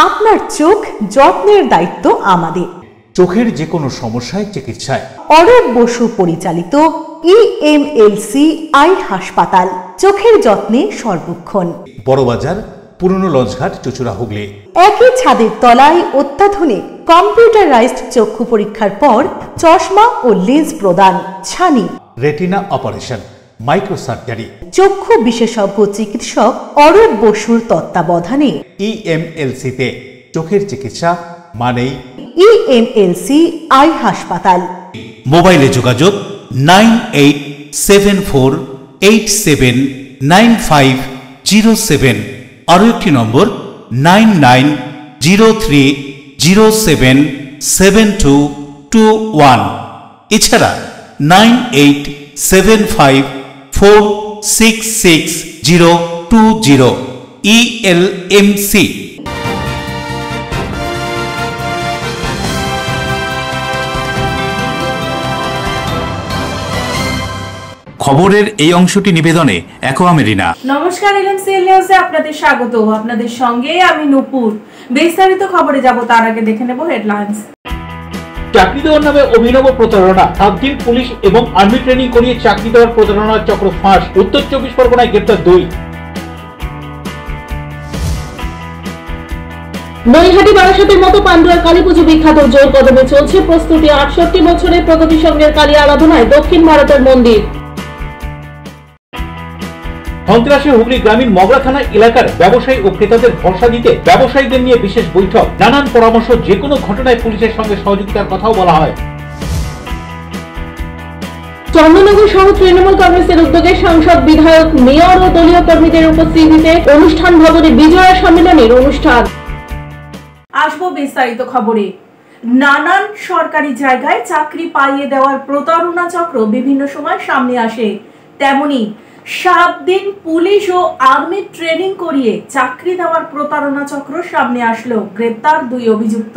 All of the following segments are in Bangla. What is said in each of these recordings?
আপনার চোখ যত্নের দায়িত্ব আমাদের। চোখের যে কোনো সমস্যায় চিকিৎসায় অরূপ বসু পরিচালিত EMLC আই হাসপাতাল, চোখের যত্নে সর্বক্ষণ। বড়বাজার, পুরনো লঞ্চঘাট, চুচুড়া, হুগলি। একই ছাদের তলায় অত্যাধুনিক কম্পিউটারাইজড চক্ষু পরীক্ষার পর চশমা ও লেন্স প্রদান, ছানি, রেটিনা অপারেশন, মাইক্রোসার্জারি। চক্ষু বিশেষজ্ঞ চিকিৎসক অরূপ বসুর তত্ত্বাবধানে EMLC-তে চোখের চিকিৎসা মানেই EMLC আই হাসপাতাল। মোবাইলে যোগাযোগ 9874879507, আরও একটি নম্বর 9903077221, এছাড়া 9875466020 ELMC। খবরের এই অংশটি নিবেদনে অ্যাকোয়া মেরিনা। নমস্কার, এলএমসিএল নিউজে আপনাদের স্বাগত। আপনাদের সঙ্গে আমি নূপুর। বিস্তারিত খবরে যাব তার আগে দেখে নেব হেডলাইন্স। চাকরি দেওয়ার নামে অভিনব প্রতারণা, 7 দিন পুলিশ এবং আর্মি ট্রেনিং করিয়ে চাকরি দেওয়ার প্রতারণার চক্র ফাঁস। উত্তর 24 পরগনায় গ্রেপ্তার 2। নৈহাটি বারাসাতের মতো পান্ডুয়ার কালী পুজো বিখ্যাত, জোর কদমে চলছে প্রস্তুতি। 68 বছরের প্রগতি সঙ্গের কালী আরাধনায় দক্ষিণ ভারতের মন্দির। সন্ত্রাসী হুগলি গ্রামীণ মগরা থানা এলাকার ব্যবসায়ী ও ক্রেতাদের ভরসা দিতে ব্যবসায়ীদের নিয়ে বিশেষ বৈঠক। নানান পরামর্শ, যে কোনো ঘটনায় পুলিশের সঙ্গে সহযোগিতার কথাও বলা হয়। চন্দননগর শহর তৃণমূল কংগ্রেসের উদ্যোগে সাংসদ, বিধায়ক, মেয়র ও দলীয় কর্মীদের উপস্থিতিতে অনুষ্ঠান ভবনে বিজয়া সম্মেলনের অনুষ্ঠান। আসবো বিস্তারিত খবরে। নানান সরকারি জায়গায় চাকরি পাইয়ে দেওয়ার প্রতারণা চক্র বিভিন্ন সময় সামনে আসে। তেমনি 7 দিন পুলিশ ও আর্মি ট্রেনিং করিয়ে চাকরি দেওয়ার প্রতারণা চক্র সামনে আসলো। গ্রেপ্তার 2 অভিযুক্ত।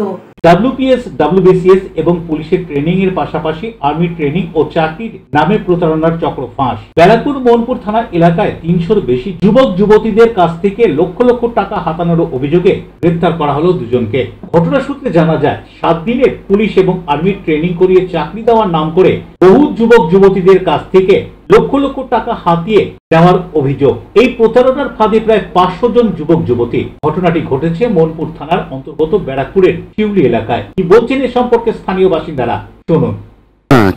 WPS, WBCS এবং পুলিশের ট্রেনিং এর পাশাপাশি আর্মি ট্রেনিং ও চাকরির নামে প্রতারণার চক্র ফাঁস। ব্যারাকপুর মোহনপুর থানা এলাকায় 300-র বেশি যুবক যুবতীদের কাছ থেকে লক্ষ লক্ষ টাকা হাতানোর অভিযোগে গ্রেপ্তার করা হলো 2 জনকে। ঘটনা সূত্রে জানা যায়, 7 দিনের পুলিশ এবং আর্মি ট্রেনিং করিয়ে চাকরি দেওয়ার নাম করে বহু যুবক যুবতীদের কাছ থেকে লক্ষ লক্ষ টাকা হাতিয়ে দেওয়ার অভিযোগ। এই প্রতারণার ফাঁদে প্রায় 500 জন যুবক যুবতী। ঘটনাটি ঘটেছে মোহনপুর থানার অন্তর্গত ব্যারাকপুরের শিউলি এলাকায়। কি বলছেন এ সম্পর্কে স্থানীয় বাসিন্দারা, শুনুন।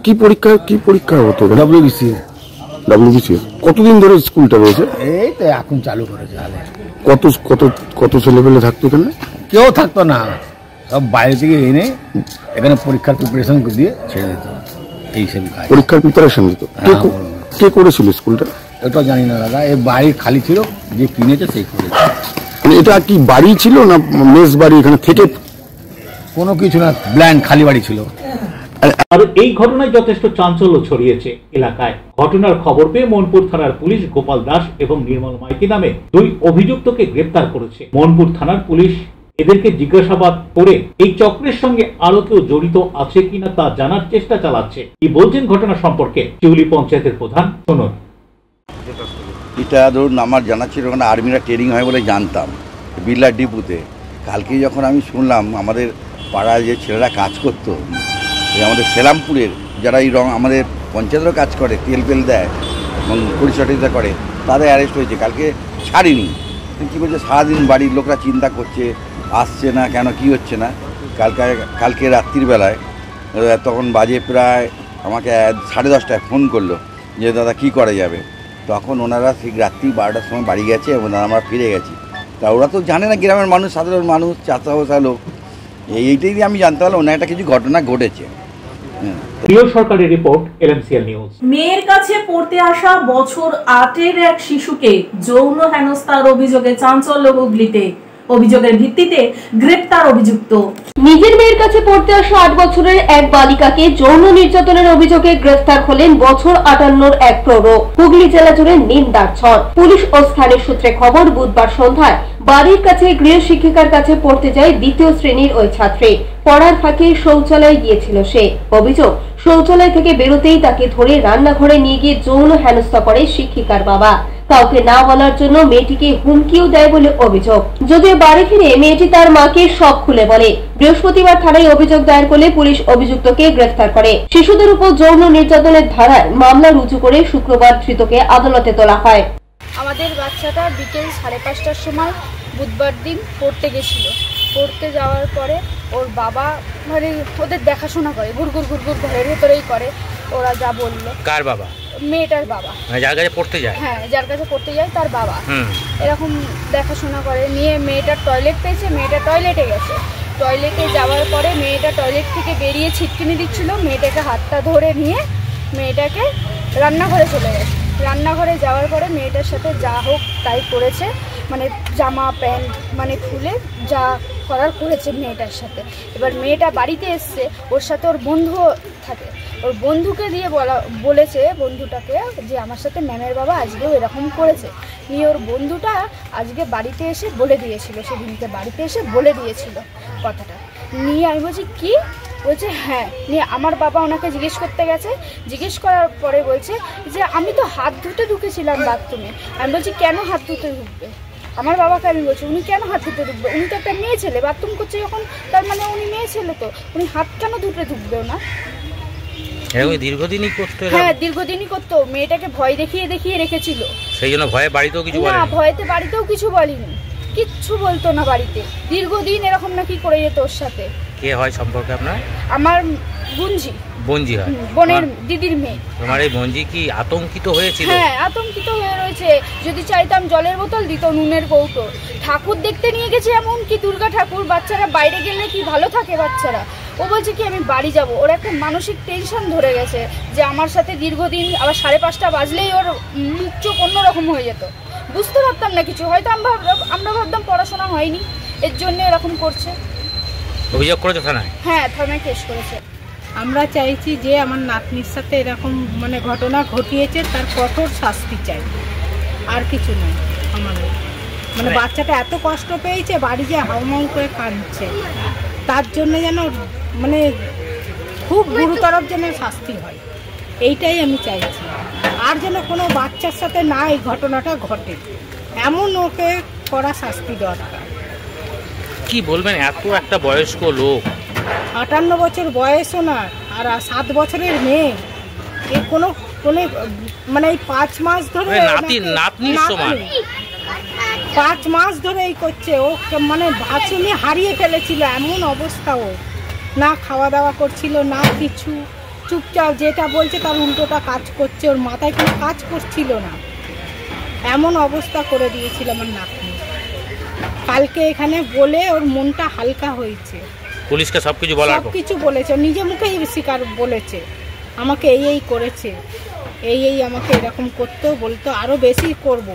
কি পরীক্ষা হতো? WBCS। কতদিন ধরে স্কুলটা রয়েছে? এই তো এখন চালু করেছে। কত ছেলেপেলে থাকতো এখানে? কেউ থাকতো না, সব বাইরে থেকে এনে এখানে পরীক্ষার প্রিপারেশন দিয়ে ছেড়ে দিত। এইসব পরীক্ষার প্রিপারেশন দিত। কে করেছিল স্কুলটা? এটা জানি না দাদা, এই বাড়ি খালি ছিল, যে কিনেছে সেই করেছে। মানে এটা কি বাড়ি ছিল না মেস বাড়ি? এখানে থেকে কোনো কিছু না, ব্ল্যান্ড খালি বাড়ি ছিল। আর এই ঘটনায় যথেষ্ট চাঞ্চল্য ছড়িয়েছে এলাকায়। ঘটনার খবর পেয়ে মোহনপুর থানার পুলিশ গোপাল দাস এবং নির্মল মাইতি নামে 2 অভিযুক্তকে গ্রেপ্তার করেছে। মোহনপুর থানার পুলিশ এদেরকে জিজ্ঞাসাবাদ করে এই চক্রের সঙ্গে আরো কেউ জড়িত আছে কিনা তা জানার চেষ্টা চালাচ্ছে। কি বলছেন ঘটনা সম্পর্কে শিউলি পঞ্চায়েতের প্রধান, শুনুন। এটা ধরুন আমার জানা ছিল না, আর্মিরা ট্রেনিং হয় বলে জানতাম বিড়লা ডিপুতে। কালকে যখন আমি শুনলাম আমাদের পাড়ায় যে ছেলেরা কাজ করতো, আমাদের সেলামপুরের যারা এই আমাদের পঞ্চায়েতেরও কাজ করে, তেল দেয় এবং পরিচর্যা করে, তাদের অ্যারেস্ট হয়েছে। কালকে ছাড়িনি। কী বলছে, সারাদিন বাড়ির লোকরা চিন্তা করছে, আসছে না কেন, কি হচ্ছে না। কালকে রাত্রির বেলায় তখন বাজে প্রায় আমাকে 10:30টায় ফোন করলো যে দাদা কি করা যাবে। তখন ওনারা ঠিক রাত্রি 12টার সময় বাড়ি গেছে এবং আমরা ফিরে গেছি। তা ওরা তো জানে না, গ্রামের মানুষ, সাধারণ মানুষ, চাষা লোক। এইটাই দিয়ে আমি জানতে পারলাম ওনার একটা কিছু ঘটনা ঘটেছে। প্রিয় সরকারের রিপোর্ট, এলএমসিএল নিউজ। মেয়ের কাছে পড়তে আসা বছর 8-এর এক শিশুকে যৌন হেনস্থার অভিযোগে চাঞ্চল্য হুগলিতে। অভিযোগের ভিত্তিতে গ্রেপ্তার অভিযুক্ত। নিজের মেয়ের কাছে পড়তে আসা 8 বছরের এক বালিকাকে যৌন নির্যাতনের অভিযোগে গ্রেফতার হলেন বছর 58-র এক প্রৌঢ়। হুগলি জেলা জুড়ে নিন্দার ঝড়। পুলিশ ও স্থানীয় সূত্রে খবর, বুধবার সন্ধ্যায় বাড়ির কাছে গৃহ শিক্ষিকার কাছে পড়তে যায় 2য় শ্রেণীর ওই ছাত্রী। পড়ার ফাঁকে শৌচালয়ে গিয়েছিল সে। অভিযোগ, শৌচালয় থেকে বেরোতেই তাকে ধরে রান্নাঘরে নিয়ে গিয়ে যৌন হেনস্থা করে শিক্ষিকার বাবা। কাউকে না বলার জন্য মেয়েটিকে হুমকিও দেয় বলে অভিযোগ। যদিও বাড়ি ফিরে মেয়েটি তার মাকে সব খুলে বলে। বৃহস্পতিবার থানায় অভিযোগ দায়ের করলে পুলিশ অভিযুক্তকে গ্রেফতার করে। শিশুদের উপর যৌন নির্যাতনের ধারায় মামলা রুজু করে শুক্রবার ধৃতকে আদালতে তোলা হয়। আমাদের বাচ্চাটা বিকেল 5:30টার সময় বুধবার দিন পড়তে গেছিল। পড়তে যাওয়ার পরে ওর বাবা মানে ওদের দেখাশোনা করে, ঘুরঘুর ঘুরঘুর ঘরের ভেতরেই করে। ওরা যা বললো। কার বাবা? মেয়েটার বাবা। যার কাছে পড়তে যায়? হ্যাঁ, যার কাছে পড়তে যায় তার বাবা। এরকম দেখাশোনা করে নিয়ে মেয়েটার টয়লেট পেয়েছে, মেয়েটা টয়লেটে গেছে। টয়লেটে যাওয়ার পরে মেয়েটা টয়লেট থেকে বেরিয়ে ছিটকিনি দিচ্ছিল। মেয়েটাকে হাতটা ধরে নিয়ে মেয়েটাকে রান্নাঘরে চলে গেছে। রান্নাঘরে যাওয়ার পরে মেয়েটার সাথে যা হোক তাই করেছে, মানে জামা প্যান্ট মানে খুলে যা করার করেছে মেয়েটার সাথে। এবার মেয়েটা বাড়িতে এসছে, ওর সাথে ওর বন্ধু থাকে। ওর বন্ধুকে দিয়ে বলেছে বন্ধুটাকে যে আমার সাথে ম্যামের বাবা আজকেও এরকম করেছে। নিয়ে ওর বন্ধুটা আজকে বাড়িতে এসে বলে দিয়েছিল, সেদিনকে বাড়িতে এসে বলে দিয়েছিল কথাটা। নিয়ে আমি বলছি কি? বলছে হ্যাঁ। নিয়ে আমার বাবা ওনাকে জিজ্ঞেস করতে গেছে। জিজ্ঞেস করার পরে বলছে যে আমি তো হাত ধুতে ঢুকেছিলাম বাথরুমে। আমি বলছি কেন হাত ধুতে ঢুকবে? আমার বাবাকে আমি বলছি উনি কেন হাত ধুতে ঢুকবে? উনি তো একটা মেয়ে ছেলে, বাথরুম করছে যখন, তার মানে উনি মেয়ে ছেলে, তো উনি হাত কেন ধুতে ঢুকবেও না? দীর্ঘদিনই করতো। হ্যাঁ, দীর্ঘদিনই করতো। মেয়েটাকে ভয় দেখিয়ে দেখিয়ে রেখেছিল, সেই জন্য ভয়ে বাড়িতেও কিছু বলেনি। না, ভয়েতে বাড়িতেও কিছু বলেনি, কিচ্ছু বলতো না বাড়িতে। দীর্ঘদিন এরকম নাকি করে যেত ওর সাথে। কে হয় সম্পর্কে আপনার? আমার বোনজি। বোনজি হয়? বোনের দিদির মেয়ে। তোমার এই বোনজি কি আতঙ্কিত হয়েছিল? হ্যাঁ, আতঙ্কিত হয়ে রয়েছে। যদি চাইতাম জলের বোতল দিত, নুনের কৌটো। ঠাকুর দেখতে নিয়ে গেছে, এমন কি দুর্গা ঠাকুর। বাচ্চারা বাইরে গেলে কি ভালো থাকে বাচ্চারা। ও বলছে কি আমি বাড়ি যাব। ওর একটা মানসিক টেনশন ধরে গেছে যে আমার সাথে দীর্ঘদিন, আবার 5:30 বাজলেই ওর মুখ চোখ অন্যরকম হয়ে যেত। বুঝতে পারতাম না কিছু, হয়তো আমরা ভাবতাম পড়াশোনা হয়নি, এর জন্য এরকম করছে। অভিযোগ করেছে থানায়? হ্যাঁ, থানায় কেস করেছে। আমরা চাইছি যে আমার নাতনির সাথে এরকম মানে ঘটনা ঘটিয়েছে তার কঠোর শাস্তি চাই, আর কিছু নয়। আমাদের মানে বাচ্চাটা এত কষ্ট পেয়েছে, বাড়ি যে হাউমাউ করে কাঁদছে, তার জন্য যেন মানে খুব গুরুতর যেন শাস্তি হয়, এইটাই আমি চাইছি। আর যেন কোনো বাচ্চার সাথে না এই ঘটনাটা ঘটে, এমন ওকে কড়া শাস্তি দরকার। কি বলবেন, এত একটা বয়স্ক লোক, 58 বছর বয়স ওনার, আর 7 বছরের মেয়ে, এ কোনো মানে এই 5 মাস ধরে নাতনির সমান 5 মাস ধরে এই করছে। ও মানে বাথরুমে হারিয়ে ফেলেছিল, এমন অবস্থা। ও না খাওয়া দাওয়া করছিল না কিছু, চুপচাপ যেটা বলছে তার উল্টোটা কাজ করছে, ওর মাথায় কোনো কাজ করছিল না, এমন অবস্থা করে দিয়েছিল আমার নাতনি। কালকে এখানে বলে ওর মনটা হালকা হয়েছে। পুলিশকে সবকিছু বলেছে, নিজে মুখেই স্বীকার বলেছে আমাকে এই করেছে, এই আমাকে এরকম করতো, বলতো আরো বেশি করব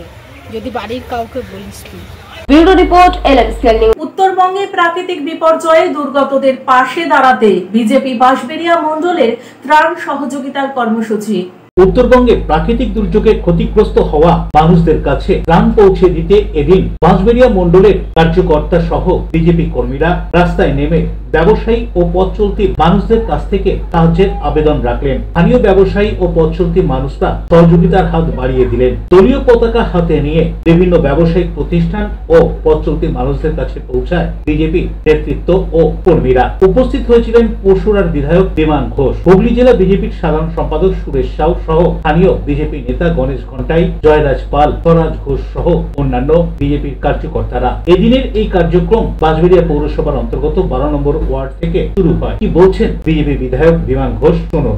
যদি বাড়ির কাউকে বলিস তুই। Bureau report, LMCL news. উত্তরবঙ্গে প্রাকৃতিক বিপর্যয়ে দুর্গতদের পাশে দাঁড়াতে বিজেপি বাঁশবেড়িয়া মণ্ডলের ত্রাণ সহযোগিতার কর্মসূচি। উত্তরবঙ্গে প্রাকৃতিক দুর্যোগে ক্ষতিগ্রস্ত হওয়া মানুষদের কাছে ত্রাণ পৌঁছে দিতে এদিন বাঁশবেড়িয়া মণ্ডলের কার্যকর্তা সহ বিজেপি কর্মীরা রাস্তায় নেমে ব্যবসায়ী ও পথ চলতি মানুষদের কাছ থেকে সাহায্যের আবেদন রাখলেন। স্থানীয় ব্যবসায়ী ও পথ চলতি মানুষরা সহযোগিতার হাত বাড়িয়ে দিলেন। দলীয় পতাকা হাতে নিয়ে বিভিন্ন ব্যবসায়িক প্রতিষ্ঠান ও পথ চলতি মানুষদের কাছে পৌঁছায় বিজেপি নেতৃত্ব ও কর্মীরা। উপস্থিত হয়েছিলেন পরশুরার বিধায়ক বিমান ঘোষ, হুগলি জেলা বিজেপির সাধারণ সম্পাদক সুরেশ সাউ সহ স্থানীয় বিজেপি নেতা গণেশ ঘন্টাই, জয়রাজ পাল, স্বরাজ ঘোষ সহ অন্যান্য বিজেপির কার্যকর্তারা। এদিনের এই কার্যক্রম বাঁশবেড়িয়া পৌরসভার অন্তর্গত 12 নম্বর ওয়ার্ড থেকে শুরু হয়। কি বলছেন বিজেপি বিধায়ক বিমান ঘোষ, শুনুন।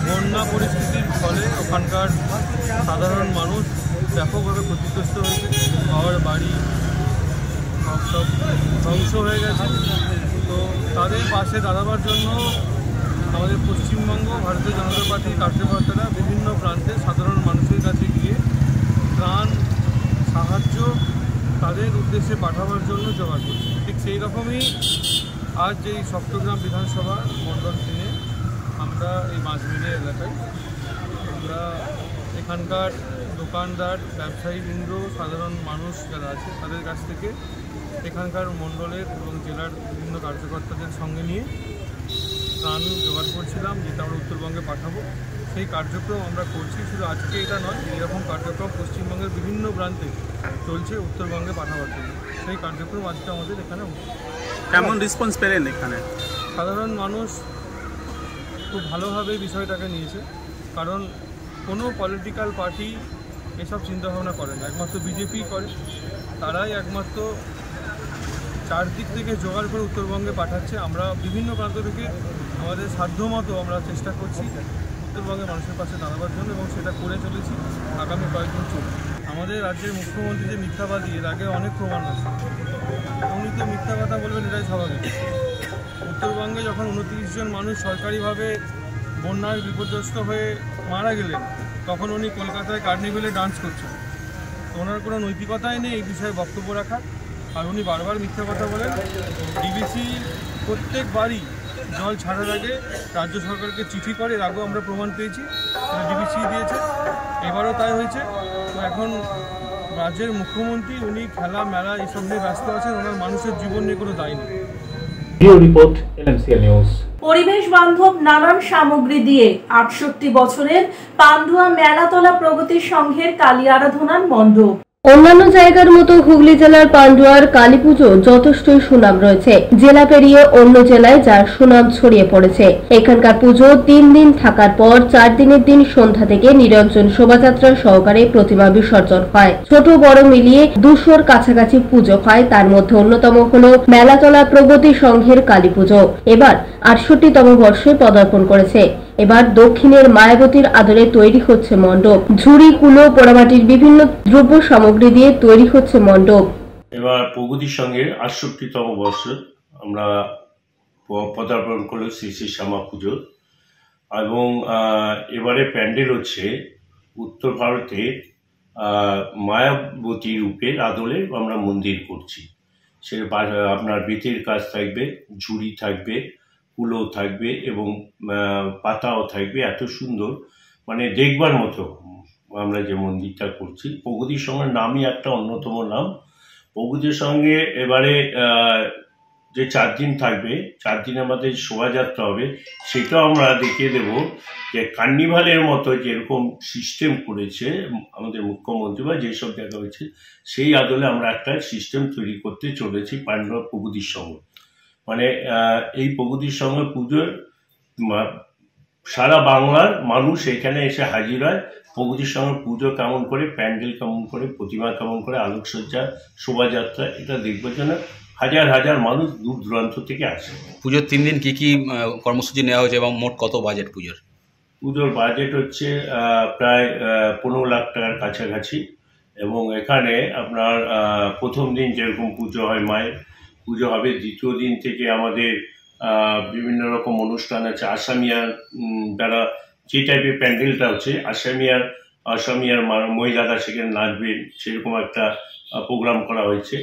বন্যা পরিস্থিতির ফলে ওখানকার সাধারণ মানুষ ব্যাপকভাবে ক্ষতিগ্রস্ত হয়েছে, ঘর বাড়ি সব ধ্বংস হয়ে গেছে। তো তাদের পাশে দাঁড়াবার জন্য আমাদের পশ্চিমবঙ্গ ভারতীয় জনতা পার্টির কার্যকর্তারা বিভিন্ন প্রান্তে সাধারণ মানুষের কাছে গিয়ে ত্রাণ সাহায্য তাদের উদ্দেশ্যে পাঠাবার জন্য জোগাড় করছে। ঠিক সেই রকমই আজ এই সপ্তগ্রাম বিধানসভা মণ্ডল 3-এ আমরা এই বাঁশবেড়িয়া এলাকায় আমরা এখানকার দোকানদার, ব্যবসায়ীবৃন্দ, সাধারণ মানুষ যারা আছে তাদের কাছ থেকে এখানকার মণ্ডলের এবং জেলার বিভিন্ন কার্যকর্তাদের সঙ্গে নিয়ে ত্রাণ জোগাড় করছিলাম, যেটা আমরা উত্তরবঙ্গে পাঠাবো। সেই কার্যক্রম আমরা করছি। শুধু আজকে এটা নয়, এইরকম কার্যক্রম পশ্চিমবঙ্গের বিভিন্ন প্রান্তে চলছে উত্তরবঙ্গে পাঠাবার জন্য। সেই কার্যক্রম আজকে আমাদের এখানে হচ্ছে। কেমন রেসপন্স পেলেন এখানে? সাধারণ মানুষ খুব ভালোভাবে বিষয়টাকে নিয়েছে, কারণ কোনো পলিটিক্যাল পার্টি এসব চিন্তাভাবনা করে না, একমাত্র বিজেপি করে। তারাই একমাত্র চারদিক থেকে জোগাড় করে উত্তরবঙ্গে পাঠাচ্ছে। আমরা বিভিন্ন প্রান্ত থেকে আমাদের সাধ্যমতো আমরা চেষ্টা করছি উত্তরবঙ্গের মানুষের পাশে দাঁড়াবার জন্য, এবং সেটা করে চলেছি। আগামী কয়েকদিন চলবে। আমাদের রাজ্যের মুখ্যমন্ত্রী যে মিথ্যাবাদী, এর আগে অনেক প্রমাণ আছে। উনি তো মিথ্যা কথা বলবেন, এটাই স্বাভাবিক। উত্তরবঙ্গে যখন 29 জন মানুষ সরকারিভাবে বন্যায় বিপর্যস্ত হয়ে মারা গেলেন, তখন উনি কলকাতায় কার্নিভেলে ডান্স করছেন। ওনার কোনো নৈতিকতাই নেই এই বিষয়ে বক্তব্য রাখার, আর উনি বারবার মিথ্যা কথা বলেন। ডিবিসি প্রত্যেকবারই জল ছাড়ার আগে রাজ্য সরকারকে চিঠি করে, এর আগেও আমরা প্রমাণ পেয়েছি, ডিবিসি দিয়েছে, এবারও তাই হয়েছে। তো এখন রাজ্যের মুখ্যমন্ত্রী উনি খেলা মেলা এইসব নিয়ে ব্যস্ত আছেন, ওনার মানুষের জীবন নিয়ে কোনো দায় নেই। Report LMCL news. পরিবেশ বান্ধব নানান সামগ্রী দিয়ে 68 বছরের পান্ডুয়া মেলাতলা প্রগতি সংঘের কালী আরাধনার মণ্ডপ। অন্যান্য জায়গার মতো হুগলি জেলার পান্ডুয়ার কালী পুজো যথেষ্টই সুনাম রয়েছে। জেলা পেরিয়ে অন্য জেলায় যার সুনাম ছড়িয়ে পড়েছে। এখানকার পুজো 3 দিন থাকার পর 4 দিনের দিন সন্ধ্যা থেকে নিরঞ্জন শোভাযাত্রা সহকারে প্রতিমা বিসর্জন হয়। ছোট বড় মিলিয়ে 200-র কাছাকাছি পুজো হয়। তার মধ্যে অন্যতম হল মেলাতলা প্রগতি সংঘের কালী পুজো। এবার 68তম বর্ষে পদার্পণ করেছে। এবার দক্ষিণের মায়াবতীর আদলে তৈরি হচ্ছে মণ্ডপ। ঝুড়ি, কুলো, পোড়ামাটির বিভিন্ন দ্রব্য সামগ্রী দিয়ে তৈরি হচ্ছে মণ্ডপ। এবার প্রগতির সঙ্গে 68তম বর্ষ আমরা পদার্পণ করলো শ্রী শ্রী শ্যামা পুজো, এবং এবারে প্যান্ডেল হচ্ছে উত্তর ভারতের মায়াবতী রূপের আদলে আমরা মন্দির করছি। সে আপনার বেতের কাজ থাকবে, ঝুড়ি থাকবে, কুলো থাকবে এবং পাতাও থাকবে। এত সুন্দর, মানে দেখবার মতো আমরা যে মন্দিরটা করছি। প্রগতির সঙ্গে নামই একটা অন্যতম নাম। প্রগতির সঙ্গে এবারে যে 4 দিন থাকবে, 4 দিন আমাদের শোভাযাত্রা হবে, সেটাও আমরা দেখিয়ে দেব যে কার্নিভালের মতো যেরকম সিস্টেম করেছে আমাদের মুখ্যমন্ত্রী বা যেসব জায়গা হয়েছে, সেই আদলে আমরা একটা সিস্টেম তৈরি করতে চলেছি পান্ডুয়া প্রগতির সঙ্গে। মানে এই প্রগতির সঙ্গে পুজোর সারা বাংলার মানুষ এখানে এসে হাজির হয়। প্রগতির সঙ্গে পুজো কেমন করে, প্যান্ডেল কেমন করে, প্রতিমা কেমন করে, আলোকসজ্জা, শোভাযাত্রা, এটা দেখবার জন্য হাজার হাজার মানুষ দূর দূরান্ত থেকে আসে। পুজোর 3 দিন কি কি কর্মসূচি নেওয়া হয়েছে এবং মোট কত বাজেট পুজোর? পুজোর বাজেট হচ্ছে প্রায় 15 লাখ টাকার কাছাকাছি। এবং এখানে আপনার প্রথম দিন যেরকম পুজো হয়, মায়ের পুজো হবে। দ্বিতীয় দিন থেকে আমাদের বিভিন্ন রকম অনুষ্ঠান আছে। আসামিয়ার দ্বারা যে টাইপের প্যান্ডেলটা হচ্ছে, আসামিয়ার মহিলারা সেখানে নাচবেন, সেরকম একটা প্রোগ্রাম করা হয়েছে।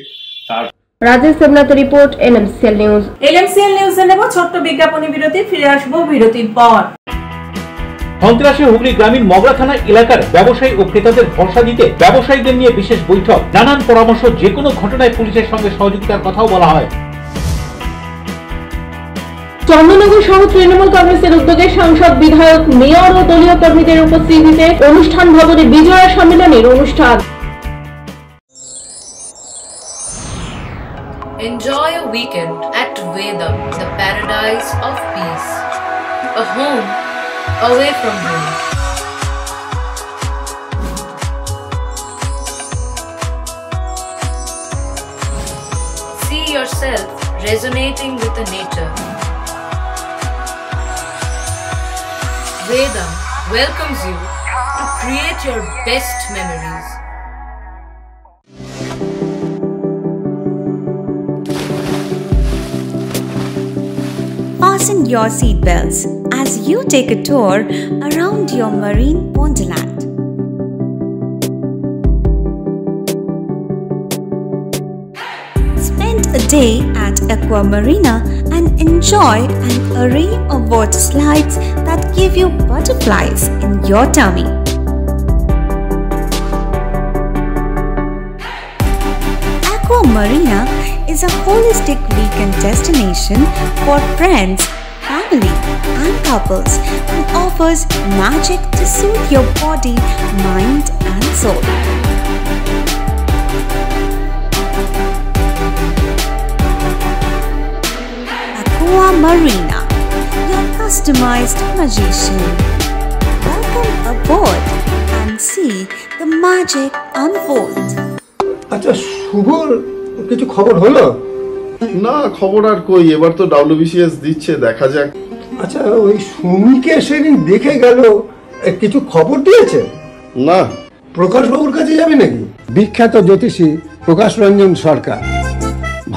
তার রাজেশ দেবনাথের রিপোর্ট, LMCL নিউজ। LMCL নিউজে নেব ছোট্ট বিজ্ঞাপনী বিরতি, ফিরে আসবো বিরতির পর। সন্ত্রাসী হুগলি গ্রামীণ মগরা থানা এলাকার ব্যবসায়ী ও ক্রেতাদের ভরসা দিতে ব্যবসায়ীদের নিয়ে বিশেষ বৈঠক। নানান পরামর্শ, যে কোনো ঘটনায় পুলিশের সঙ্গে সহযোগিতার কথাও বলা হয়। চন্দননগর শহর তৃণমূল কংগ্রেসের উদ্যোগে সাংসদ, বিধায়ক, মেয়র ও দলীয় কর্মীদের উপস্থিতিতে অনুষ্ঠান ভবনে বিজয়া সম্মেলনের অনুষ্ঠান। Enjoy a weekend at Vedam, the paradise of peace. A home away from home. See yourself resonating with the nature. Vedam welcomes you to create your best memories. Fasten your seatbelts as you take a tour around your marine wonderland. Spend a day at Aqua Marina and enjoy an array of water slides that give you butterflies in your tummy. Aqua Marina is a holistic weekend destination for friends, family family and couples and offers magic to soothe your body, mind and soul. Aqua Marina, your customized magician. Welcome aboard and see the magic unfold. আচ্ছা, শুভর কিছু খবর হলো? না, খবর আর কই, এবার তো WBCS দিচ্ছে, দেখা যাক। আচ্ছা, ওই সুমিকে সেদিন দেখে গেল, কিছু খবর দিয়েছে? না। প্রকাশ বাবুর কাছে যাবে নাকি? বিখ্যাত জ্যোতিষী প্রকাশ রঞ্জন সরকার,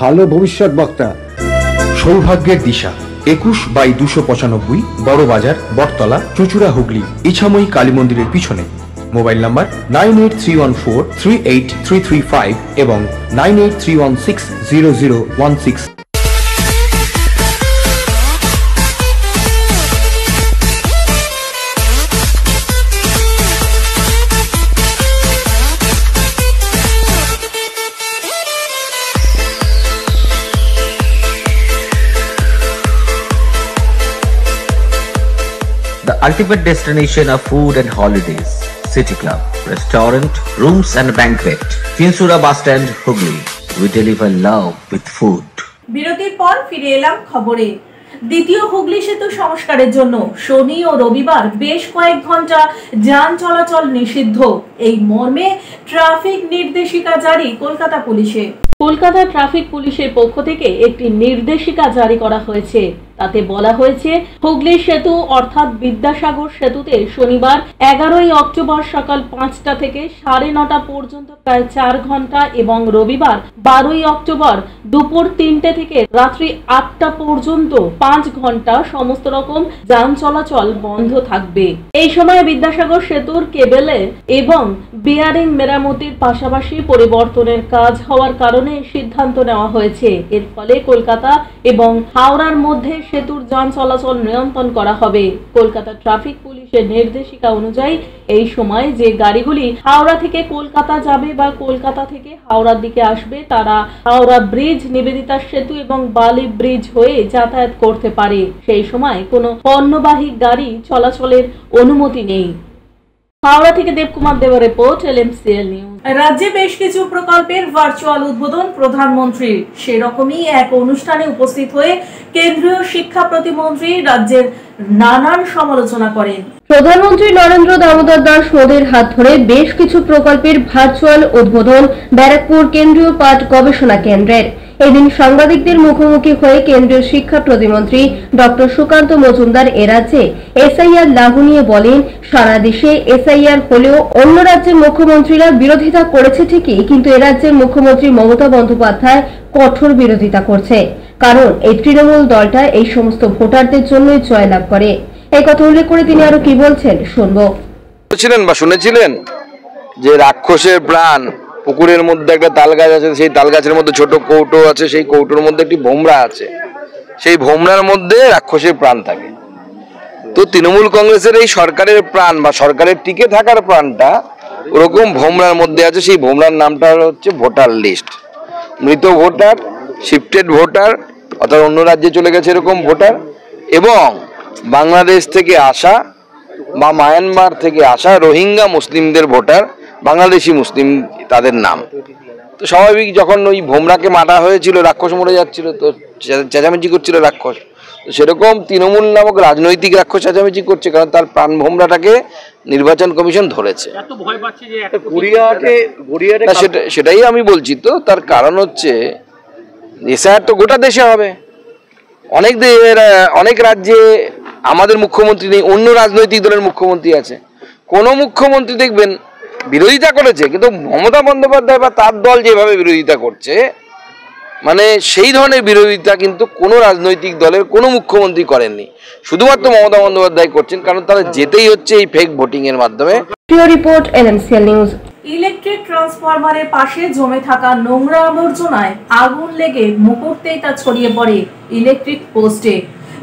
ভালো ভবিষ্যৎ বক্তা। সৌভাগ্যের দিশা 21/295 বড় বাজার, বটতলা, চুঁচুড়া, হুগলি, ইছাময়ী কালী মন্দিরের পিছনে। মোবাইল নাম্বার 9831438335 এবং 9831600016। The ultimate destination of food and holidays. City Club, restaurant, rooms and banquet. Finsura Bus Stand, Hugli. We deliver love with food. বিরতির পর ফিরে এলাম খবরে। দ্বিতীয় হুগলি সেতু সংস্কারের জন্য শনি ও রবিবার বেশ কয়েক ঘন্টা যান চলাচল নিষিদ্ধ, এই মর্মে ট্রাফিক নির্দেশিকা জারি কলকাতা পুলিশে। কলকাতা ট্রাফিক পুলিশের পক্ষ থেকে একটি নির্দেশিকা জারি করা হয়েছে। তাতে বলা হয়েছে, হুগলি সেতু অর্থাৎ বিদ্যাসাগর সেতুতে শনিবার 11ই অক্টোবর সকাল 5টা থেকে 9:30 পর্যন্ত প্রায় 4 ঘন্টা এবং রবিবার 12ই অক্টোবর দুপুর 3টে থেকে রাত্রি 8টা পর্যন্ত 5 ঘন্টা সমস্ত রকম যান চলাচল বন্ধ থাকবে। এই সময় বিদ্যাসাগর সেতুর কেবেলে এবং বিয়ারিং মেরামতির পাশাপাশি পরিবর্তনের কাজ হওয়ার কারণে সিদ্ধান্ত নেওয়া হয়েছে। এর ফলে কলকাতা এবং হাওড়ার মধ্যে সেতুর যান চলাচল নিয়ন্ত্রণ করা হবে। কলকাতা ট্রাফিক পুলিশের নির্দেশিকা অনুযায়ী এই সময় যে গাড়িগুলি হাওড়া থেকে কলকাতা যাবে বা কলকাতা থেকে হাওড়ার দিকে আসবে, তারা হাওড়া ব্রিজ, নিবেদিতা সেতু এবং বালি ব্রিজ হয়ে যাতায়াত করতে পারে। সেই সময় কোনো পণ্যবাহী গাড়ি চলাচলের অনুমতি নেই। হাওড়া থেকে দেবকুমার দেবের রিপোর্ট, LMCL নিউজ। রাজ্যে বেশ কিছু প্রকল্পের ভার্চুয়াল উদ্বোধন প্রধানমন্ত্রীর, সেরকমই এক অনুষ্ঠানে উপস্থিত হয়ে কেন্দ্রীয় শিক্ষা প্রতিমন্ত্রী রাজ্যের নানান সমালোচনা করেন। প্রধানমন্ত্রী নরেন্দ্র দামোদর দাস মোদীর হাত ধরে বেশ কিছু প্রকল্পের ভার্চুয়াল উদ্বোধন ব্যারাকপুর কেন্দ্রীয় পাট গবেষণা কেন্দ্রের। এদিন সাংবাদিকদের মুখোমুখি হয়ে কেন্দ্রীয় শিক্ষা প্রতিমন্ত্রী ডক্টর সুকান্ত মজুমদার এ রাজ্যে SIR লাগু নিয়ে বলেন, সারা দেশে SIR হলেও অন্য রাজ্যের মুখ্যমন্ত্রীরা বিরোধিতা করেছে ঠিকই, কিন্তু এ রাজ্যের মুখ্যমন্ত্রী মমতা বন্দ্যোপাধ্যায় কঠোর বিরোধিতা করছে, কারণ এই তৃণমূল দলটা এই সমস্ত ভোটারদের জন্যই জয়লাভ করে। এই কথা উল্লেখ করে তিনি আরো কি বলছেন শুনবো। শুনেছিলেন যে রাক্ষসের প্রাণ পুকুরের মধ্যে একটা তাল গাছ আছে, সেই তাল গাছের মধ্যে ছোট কৌটো আছে, সেই কৌটোর মধ্যে একটি ভোমরা আছে, সেই ভোমরার মধ্যে রাক্ষসের প্রাণ থাকে। তো তৃণমূল কংগ্রেসের এই সরকারের প্রাণ বা সরকারের টিকে থাকার প্রাণটা ওরকম ভোমরার মধ্যে আছে। সেই ভোমরার নামটা হচ্ছে ভোটার লিস্ট। মৃত ভোটার, শিফটেড ভোটার, অর্থাৎ অন্য রাজ্যে চলে গেছে এরকম ভোটার, এবং বাংলাদেশ থেকে আসা বা মায়ানমার থেকে আসা রোহিঙ্গা মুসলিমদের ভোটার, বাংলাদেশি মুসলিম তাদের নাম। তো স্বাভাবিক, যখন ওই ভোমরাকে মারা হয়েছিল, রাক্ষস মরে যাচ্ছিল, তো চেঁচামেচি করছিল রাক্ষস। তো সেরকম তৃণমূল নামক রাজনৈতিক রাক্ষস চেঁচামেচি করছে, কারণ তার প্রাণ ভোমরাটাকে নির্বাচন কমিশন ধরেছে। সেটাই আমি বলছি। তো তার কারণ হচ্ছে SIR তো গোটা দেশে হবে। অনেক রাজ্যে আমাদের মুখ্যমন্ত্রী নেই, অন্য রাজনৈতিক দলের মুখ্যমন্ত্রী আছে। কোনো মুখ্যমন্ত্রী দেখবেন বিরোধিতা করেছে, কিন্তু মমতা বন্দ্যোপাধ্যায় বা তার দল যেভাবে বিরোধিতা করছে, মানে সেই ধরনের বিরোধিতা কিন্তু কোনো রাজনৈতিক দলের কোনো মুখ্যমন্ত্রী করেননি। শুধুমাত্র মমতা বন্দ্যোপাধ্যায় করছেন, কারণ তারা যেতেই হচ্ছে এই ফেক ভোটিং এর মাধ্যমে। Report, LMCL news. ইলেকট্রিক ট্রান্সফরমারের পাশে জমে থাকা নোংরা আবর্জনায় আগুন লেগে মুহূর্তেই তা ছড়িয়ে পড়ে ইলেকট্রিক পোস্টে।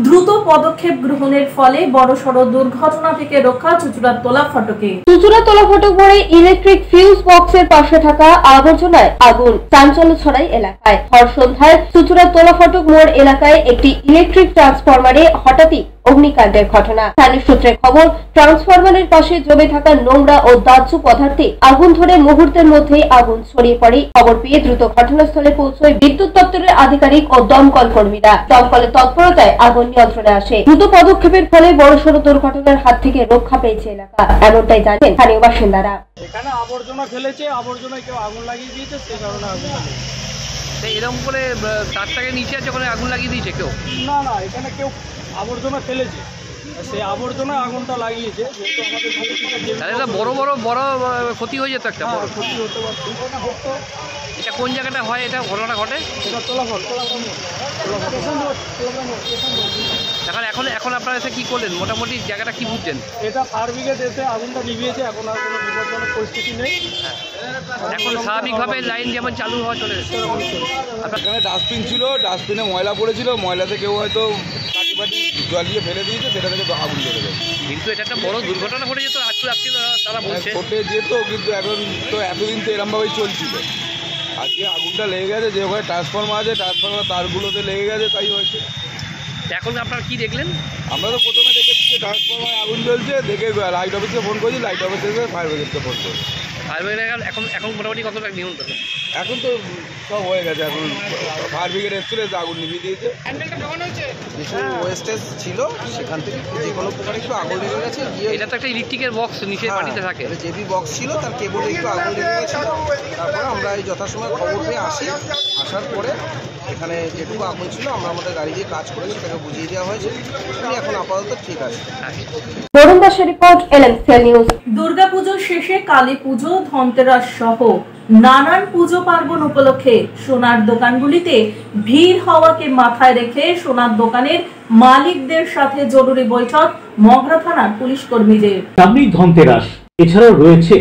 দ্রুত পদক্ষেপ গ্রহণের ফলে বড়সড় দুর্ঘটনা থেকে রক্ষা চুঁচুড়াতলা ফটকে। চুঁচুড়াতলা ফটক মোড়ে ইলেকট্রিক ফিউজ বক্সের পাশে থাকা আবর্জনায় আগুন চাঞ্চল্য ছড়ায় এলাকায়। ভর সন্ধ্যায় চুঁচুড়াতলা ফটক মোড় এলাকায় একটি ইলেকট্রিক ট্রান্সফরমারে হঠাৎই অগ্নিকাণ্ডের ঘটনা। স্থানীয় সূত্রে খবর, ট্রান্সফরমারের পাশে জমে থাকা নোংরা ও দাহ্য পদার্থে আগুন ধরে মুহূর্তের মধ্যেই আগুন ছড়িয়ে পড়ে। খবর পেয়ে দ্রুত ঘটনাস্থলে পৌঁছয় বিদ্যুৎ দপ্তরের আধিকারিক ও দমকল কর্মীরা। দমকলের তৎপরতায় আগুন নিয়ন্ত্রণে আসে। দ্রুত পদক্ষেপের ফলে বড়সড় দুর্ঘটনার হাত থেকে রক্ষা পেয়েছে এলাকা, এমনটাই জানেন স্থানীয় বাসিন্দারা। এখানে আবর্জনা ফেলেছে, আবর্জনায় কেউ আগুন লাগিয়ে দিয়েছে, সেই কারণে আগুন লাগিয়েছে। এরকম করে তারটাকে নিচে আছে, ওখানে আগুন লাগিয়ে দিয়েছে কেউ? না না, এখানে কেউ আবর্জনা ফেলেছে, সেই আবর্জনা আগুনটা লাগিয়েছে। তাহলে বড় বড় বড় ক্ষতি হয়ে যেত, একটা বড় ক্ষতি হতে পারত। এটা কোন জায়গাটা হয়, এটা ঘটনা ঘটে? এটা এখন এখন আপনারা এসে কি করলেন, মোটামুটি জায়গাটা কি বুঝছেন? এটা ফায়ার ব্রিগেড এসে আগুনটা নিভিয়েছে, এখন আর কোনো বিপজ্জনক পরিস্থিতি নেই। এখন স্বাভাবিকভাবে লাইন যেমন চালু হওয়া চলে এসেছে। এখানে ডাস্টবিন ছিল, ডাস্টবিনে ময়লা পড়েছিল, ময়লাতে কেউ হয়তো কাটি ফাটি জ্বালিয়ে ফেলে দিয়েছে, সেটা থেকে আগুন জ্বলে গেছে। কিন্তু এটা একটা বড় দুর্ঘটনা ঘটে যেত, তারা বলছে ঘটে যেত, কিন্তু এখন তো এতদিন তো এরমভাবেই চলছিল। আজকে আগুনটা লেগে গেছে, যে ওখানে ট্রান্সফরমার আছে, ট্রান্সফরমার তারগুলোতে লেগে গেছে, তাই হয়েছে। এখন আপনারা কি দেখলেন? আমরা তো প্রথমে দেখেছি যে ট্রান্সফরমার আগুন জ্বলছে, দেখে লাইট অফিসকে ফোন করেছি, লাইট অফিস এসে ফায়ার ব্রিগেডকে ফোন করেছি। ফায়ার ব্রিগেড এখন মোটামুটি কতটা নিয়ন্ত্রণ? এখন তো সব হয়ে গেছে, এখন ফায়ার ব্রিগেড এসেছিল, আগুন নিভিয়ে দিয়েছে। কিছু ওয়েস্টেজ ছিল, সেখান থেকে যে কোনো প্রকার একটু আগুন লেগে গেছে। এটা তো একটা ইলেকট্রিকের বক্স, নিচে মাটিতে থাকে, জেবি বক্স ছিল, তার কেবলে একটু আগুন লেগে গেছিল। তারপরে আমরা এই যথাসময় খবর পেয়ে আসার পরে এখানে যেটুকু আগুন ছিল আমরা আমাদের গাড়ি দিয়ে কাজ করে সেটাকে বুঝিয়ে দেওয়া হয়েছে। এখন আপাতত ঠিক আছে। দুর্গাপুজো শেষে কালী পুজো, ধনতেরাস সহ নানান পুজো পার্বণ উপলক্ষে সোনার দোকানগুলিতে ভিড় হওয়াকে মাথায় রেখে সোনার দোকানের মালিকদের সাথে জরুরি বৈঠক মগরা থানার পুলিশ কর্মীদের। সামনেই ধনতেরাস, এছাড়াও রয়েছে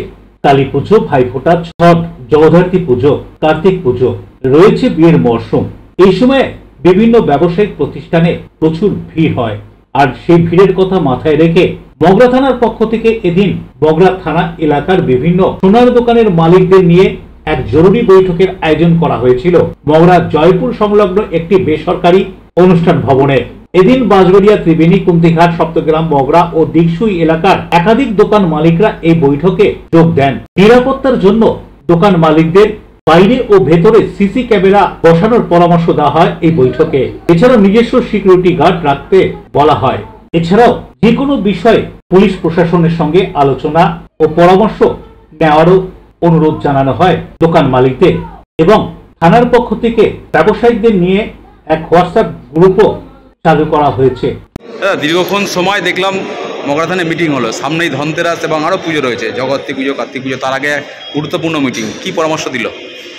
কালী পুজো, ভাইফোঁটা, ছট, জগদ্ধাত্রী পুজো, কার্তিক পুজো, রয়েছে বিয়ের মরশুম। এই সময়ে বিভিন্ন ব্যবসায়িক প্রতিষ্ঠানে প্রচুর ভিড় হয়, আর সেই ভিড়ের কথা মাথায় রেখে মগরা থানার পক্ষ থেকে এদিন মগরা থানা এলাকার বিভিন্ন সোনার দোকানের মালিকদের নিয়ে এক জরুরি বৈঠকের আয়োজন করা হয়েছিল মগরা জয়পুর সংলগ্ন একটি বেসরকারি অনুষ্ঠান ভবনে। এদিন বাঁশবাড়িয়া, ত্রিবেণী, কুন্তিঘাট, সপ্তগ্রাম, মগরা ও দিকসুই এলাকার একাধিক দোকান মালিকরা এই বৈঠকে যোগ দেন। নিরাপত্তার জন্য দোকান মালিকদের বাইরে ও ভেতরে সিসি ক্যামেরা বসানোর পরামর্শ দেওয়া হয় এই বৈঠকে। এছাড়াও নিজস্ব সিকিউরিটি গার্ড রাখতে বলা হয়। এছাড়াও যে কোনো বিষয়ে পুলিশ প্রশাসনের সঙ্গে আলোচনা ও পরামর্শ নেওয়ারও অনুরোধ জানানো হয় দোকান মালিকদের, এবং থানার পক্ষ থেকে ব্যবসায়ীদের নিয়ে এক হোয়াটসঅ্যাপ গ্রুপও চালু করা হয়েছে। দীর্ঘক্ষণ সময় দেখলাম মগরা থানায় মিটিং হলো, সামনেই ধনতেরাস এবং আরও পুজো রয়েছে, জগদ্ধাত্রী পুজো, কার্তিক পুজো, তার আগে গুরুত্বপূর্ণ মিটিং। কি পরামর্শ দিল?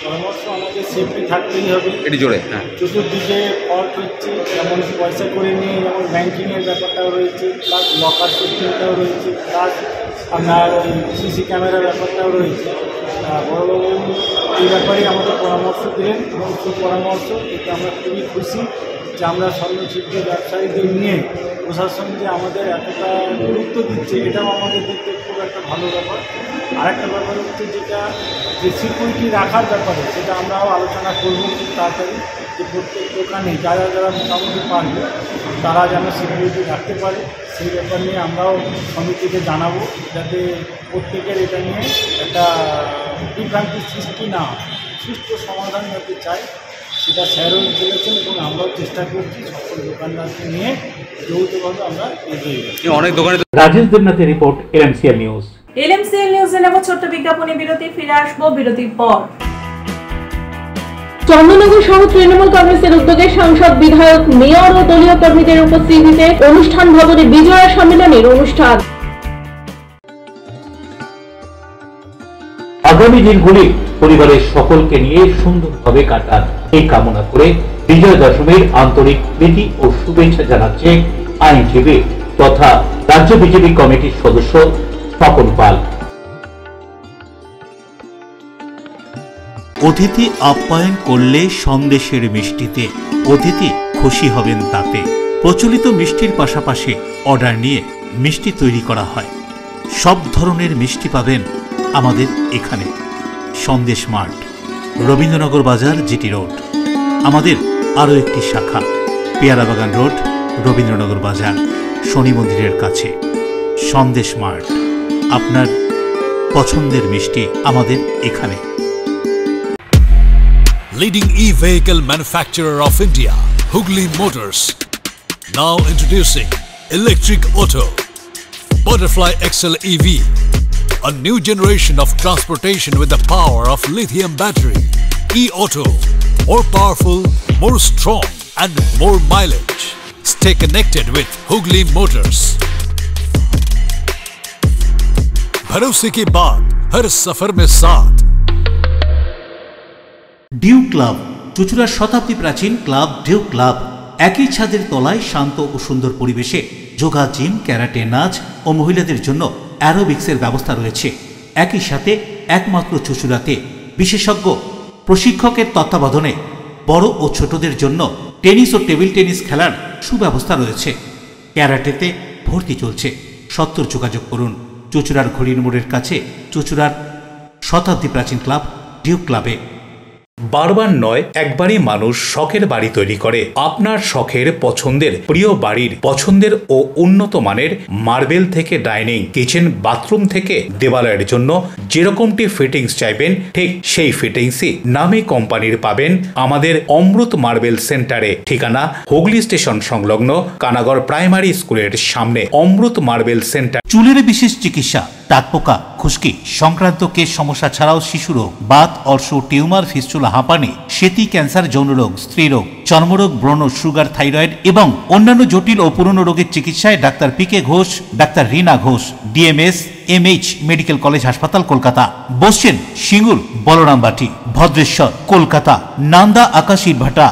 পরামর্শ আমাদের সেফটি থাকতেই হবে, এটি জোরে। হ্যাঁ, চতুর্দিকে ফল্ট হচ্ছে, যেমন পয়সা করে নিয়ে যেমন ব্যাংকিংয়ের ব্যাপারটাও রয়েছে, প্লাস লকার সিস্টেমটাও রয়েছে, প্লাস আপনার সিসি ক্যামেরার ব্যাপারটাও রয়েছে। বড়বাবু এই ব্যাপারে আমাদের পরামর্শ দিলেন এবং সেই পরামর্শ এতে আমরা খুবই খুশি যে আমরা স্বর্ণচিত্র ব্যবসায়ীদের নিয়ে প্রশাসন যে আমাদের এতটা গুরুত্ব দিচ্ছে, এটাও আমাদের দিতে খুব একটা ভালো ব্যাপার। আরেকটা ব্যাপার হচ্ছে যেটা যে সিকিউরিটি রাখার ব্যাপারে, সেটা আমরাও আলোচনা করব খুব তাড়াতাড়ি, যে প্রত্যেক দোকানে যারা যারা মোটামুটি পারবে তারা যেন সিকিউরিটি রাখতে পারে। সেই ব্যাপার নিয়ে আমরাও সমিতিকে জানাবো, যাতে প্রত্যেকের এটা নিয়ে একটা বিভ্রান্তির সৃষ্টি না হয়, সুষ্ঠু সমাধান যাতে চাই সেটা স্যারও বলেছেন এবং আমরাও চেষ্টা করছি সকল দোকানদারকে নিয়ে যৌথভাবে আমরা এগিয়ে যাচ্ছি। অনেক দোকানে। রাজেশ দেবনাথের রিপোর্ট, LMCL নিউজ। LMCL নিউজে নেব ছোট্ট বিজ্ঞাপনী বিরতি, ফিরে আসবো বিরতির পর। চন্দননগর শহর তৃণমূল কংগ্রেসের উদ্যোগে সাংসদ, বিধায়ক, মেয়র ও দলীয় কর্মীদের উপস্থিতিতে অনুষ্ঠান ভবনে বিজয়া সম্মেলনের অনুষ্ঠান। আগামী দিনগুলি পরিবারের সকলকে নিয়ে সুন্দরভাবে কাটান, এই কামনা করে বিজয়া দশমীর আন্তরিক প্রীতি ও শুভেচ্ছা জানাচ্ছে আইনজীবী তথা রাজ্য বিজেপি কমিটির সদস্য স্বপন পাল। অতিথি আপ্যায়ন করলে সন্দেশের মিষ্টিতে, অতিথি খুশি হবেন তাতে। প্রচলিত মিষ্টির পাশাপাশি অর্ডার নিয়ে মিষ্টি তৈরি করা হয়। সব ধরনের মিষ্টি পাবেন আমাদের এখানে। সন্দেশ মার্ট, রবীন্দ্রনগর বাজার, জিটি রোড। আমাদের আরও একটি শাখা পেয়ারাবাগান রোড, রবীন্দ্রনগর বাজার, শনি মন্দিরের কাছে। সন্দেশ মার্ট, আপনার পছন্দের মিষ্টি আমাদের এখানে। Leading e-vehicle manufacturer of India, Hugli Motors. Now introducing Electric Auto, Butterfly XL EV, a new generation of transportation with the power of lithium battery. E-Auto, more powerful, more strong and more mileage. Stay connected with Hugli Motors. भरोसे के बाद हर सफर में साथ। ডিউ ক্লাব, চুঁচুড়ার শতাব্দী প্রাচীন ক্লাব ডিউ ক্লাব। একই ছাদের তলায় শান্ত ও সুন্দর পরিবেশে যোগা, জিম, ক্যারাটে, নাচ ও মহিলাদের জন্য অ্যারোবিক্সের ব্যবস্থা রয়েছে। একই সাথে একমাত্র চুঁচুড়াতে বিশেষজ্ঞ প্রশিক্ষকের তত্ত্বাবধানে বড় ও ছোটদের জন্য টেনিস ও টেবিল টেনিস খেলার সুব্যবস্থা রয়েছে। ক্যারাটেতে ভর্তি চলছে। সত্তর যোগাযোগ করুন চুঁচুড়ার ঘড়ির মোড়ের কাছে চুঁচুড়ার শতাব্দী প্রাচীন ক্লাব ডিউ ক্লাবে। বারবার নয়, একবারই মানুষ শখের বাড়ি তৈরি করে। আপনার শখের পছন্দের প্রিয় বাড়ির পছন্দের ও উন্নত মানের মার্বেল থেকে ডাইনিং, কিচেন, বাথরুম থেকে দেওয়ালের জন্য যেরকমটি ফিটিংস চাইবেন ঠিক সেই ফিটিংসই নামী কোম্পানির পাবেন আমাদের অমৃত মার্বেল সেন্টারে। ঠিকানা হুগলি স্টেশন সংলগ্ন কানাগড় প্রাইমারি স্কুলের সামনে। অমৃত মার্বেল সেন্টার। চুলের বিশেষ চিকিৎসা, টাকপোকা, খুশকি সংক্রান্ত কেশ সমস্যা ছাড়াও শিশুরোগ, বাত, অর্শ, টিউমার, ফিস্টুলা, হাঁপানি, সেতি, ক্যান্সার, যৌনরোগ, স্ত্রীরোগ, চর্মরোগ, ব্রণ, সুগার, থাইরয়েড এবং অন্যান্য জটিল ও পুরনো রোগের চিকিৎসায় doctor PK Ghosh, doctor Rina Ghosh, DMS MH medical college হাসপাতাল, কলকাতা। বসছেন সিঙ্গুর, বলরামবাটি, ভদ্রেশ্বর, কলকাতা। নান্দা, আকাশ ইটভাটা,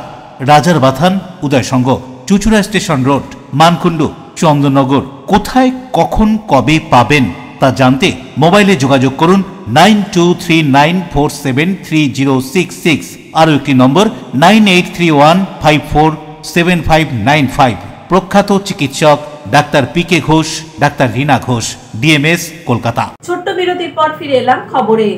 রাজার বাথান, উদয়সঙ্গ, চুঁচুড়া স্টেশন রোড, মানকুণ্ডু, চন্দননগর। কোথায়, কখন, কবে পাবেন তা জানতে মোবাইলে যোগাযোগ করুন 9239473066। আরও একটি নম্বর 9831547595। প্রখ্যাত চিকিৎসক doctor PK Ghosh, doctor Rina Ghosh, DMS, Kolkata. ছোট্ট বিরতির পর ফিরে এলাম খবরে।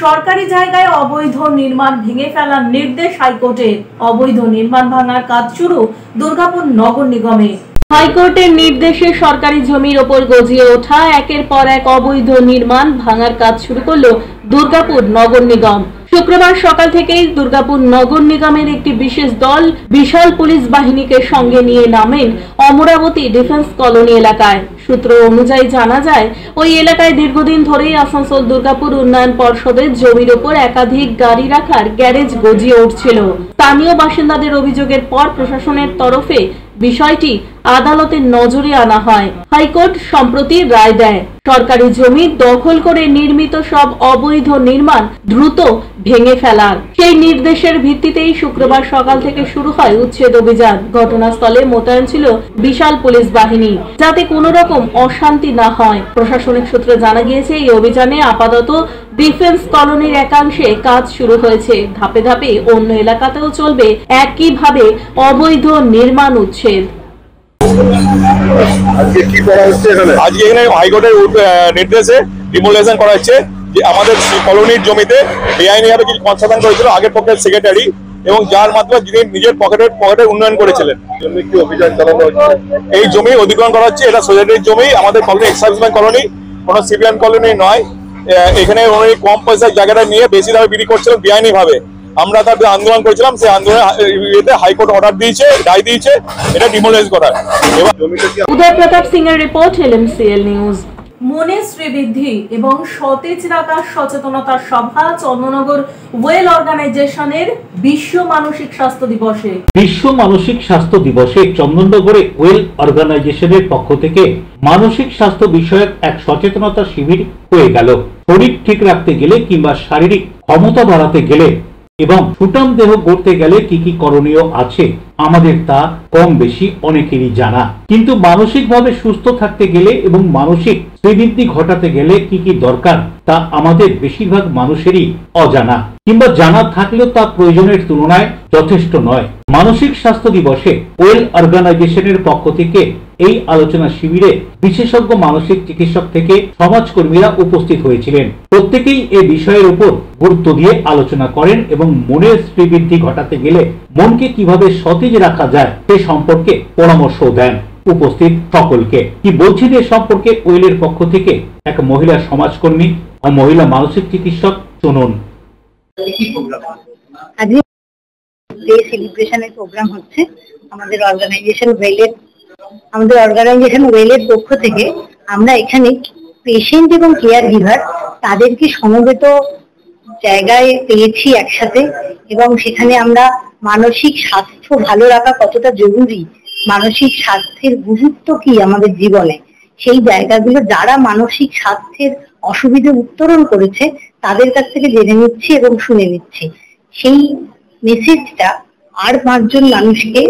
সরকারি জায়গায় অবৈধ নির্মাণ ভেঙে ফেলার নির্দেশ হাইকোর্টের। অবৈধ নির্মাণ ভাঙার কাজ শুরু দুর্গাপুর নগর নিগমে। হাইকোর্টের নির্দেশে সরকারি জমির ওপর গজিয়ে ওঠা একের পর এক অবৈধ নির্মাণ ভাঙার কাজ শুরু করল দুর্গাপুর নগর নিগম। শুক্রবার সকাল থেকেই দুর্গাপুর নগর নিগমের একটি বিশেষ দল বিশাল পুলিশ বাহিনীকে সঙ্গে নিয়ে নামেন অমরাবতী ডিফেন্স কলোনি এলাকায়। সূত্র অনুযায়ী জানা যায়, ওই এলাকায় দীর্ঘদিন ধরেই আসানসোল দুর্গাপুর উন্নয়ন পর্ষদের জমির ওপর একাধিক গাড়ি রাখার গ্যারেজ গজিয়ে উঠছিল। স্থানীয় বাসিন্দাদের অভিযোগের পর প্রশাসনের তরফে বিষয়টি আদালতের নজরে আনা হয়। হাইকোর্ট সম্প্রতি রায় দেয়, সরকারি জমি দখল করে নির্মিত সব অবৈধ নির্মাণ দ্রুত ভেঙে ফেলার। সেই নির্দেশের ভিত্তিতেই শুক্রবার সকাল থেকে শুরু হয় উচ্ছেদ অভিযান। ঘটনাস্থলে মোতায়েন ছিল বিশাল পুলিশ বাহিনী, যাতে কোনো রকম অশান্তি না হয়। প্রশাসনিক সূত্রে জানা গিয়েছে, এই অভিযানে আপাতত ডিফেন্স কলোনির একাংশে কাজ শুরু হয়েছে। ধাপে ধাপে অন্য এলাকাতেও চলবে একইভাবে অবৈধ নির্মাণ উচ্ছেদ। আজকে এখানে হাইকোর্টের নির্দেশে ডিমোলেশন করা হচ্ছে যে আমাদের কলোনির জমিতে বেআইনিভাবে কিছু কনস্ট্রাকশন করেছিল আগের পক্ষের সেক্রেটারি, এবং যার মাধ্যমে যিনি নিজের পকেটে উন্নয়ন করেছিলেন। এই জমি অধিগ্রহণ করা হচ্ছে। এটা সোসাইটির জমি, আমাদের কলোনি এক্সার্ভিসম্যান কলোনি, কোনো সিভিলিয়ান কলোনি নয়। এখানে উনি কম পয়সার জায়গাটা নিয়ে বেশি দামে বিক্রি করছিলেন বেআইনি ভাবে। আমরা তার আন্দোলন করেছিলাম, সেই আন্দোলনে হাইকোর্ট অর্ডার দিয়েছে, রায় দিয়েছে এটা ডিমোলিশ করার। উদয় প্রতাপ সিং এর রিপোর্ট, এলএমসিএল নিউজ। মনে শ্রীবৃদ্ধি এবং সতেজ রাখার সচেতনতা সভা চন্দননগর ওয়েল অর্গানাইজেশনের বিশ্ব মানসিক স্বাস্থ্য দিবসে। বিশ্ব মানসিক স্বাস্থ্য দিবসে চন্দননগরে ওয়েল অর্গানাইজেশনের পক্ষ থেকে মানসিক স্বাস্থ্য বিষয়ক এক সচেতনতা শিবির হয়ে গেল। শরীর ঠিক রাখতে গেলে কিংবা শারীরিক ক্ষমতা বাড়াতে গেলে এবং সুঠাম দেহ গড়তে গেলে কি কি করণীয় আছে আমাদের তা কম বেশি অনেকেরই জানা, কিন্তু মানসিকভাবে সুস্থ থাকতে গেলে এবং মানসিক শ্রীবৃদ্ধি ঘটাতে গেলে কি কি দরকার তা আমাদের বেশিরভাগ মানুষেরই অজানা, কিংবা জানা থাকলেও তা প্রয়োজনের তুলনায় যথেষ্ট নয়। মানসিক স্বাস্থ্য দিবসে ওয়েল অর্গানাইজেশনের পক্ষ থেকে এই আলোচনা শিবিরে বিশেষজ্ঞ মানসিক চিকিৎসক থেকে সমাজকর্মীরা উপস্থিত হয়েছিলেন। প্রত্যেকেই এই বিষয়ের উপর গুরুত্ব দিয়ে আলোচনা করেন এবং মনের শ্রীবৃদ্ধি ঘটাতে গেলে মনকে কিভাবে সতেজ রাখা যায় সে সম্পর্কে পরামর্শ দেন উপস্থিত সকলকে। কি বলছেন এ সম্পর্কে ওয়েলের পক্ষ থেকে এক মহিলা সমাজকর্মী ও মহিলা মানসিক চিকিৎসক শুনুন। সেলিব্রেশনের প্রোগ্রাম হচ্ছে আমাদের অর্গানাইজেশন ওয়েলের পক্ষ থেকে। আমরা এখানে পেশেন্ট এবং কেয়ার গিভার তাদেরকে সমবেত জায়গায় পেয়েছি একসাথে, এবং সেখানে আমরা মানসিক স্বাস্থ্য ভালো রাখা কতটা জরুরি, মানসিক স্বাস্থ্যের গুরুত্ব কি আমাদের জীবনে, সেই জায়গাগুলো যারা মানসিক স্বাস্থ্যের অসুবিধা উত্তরণ করেছে তাদের কাছ থেকে জেনে নিচ্ছি এবং শুনে নিচ্ছি। সেই মেসেজটা আর 5 জন মানুষকে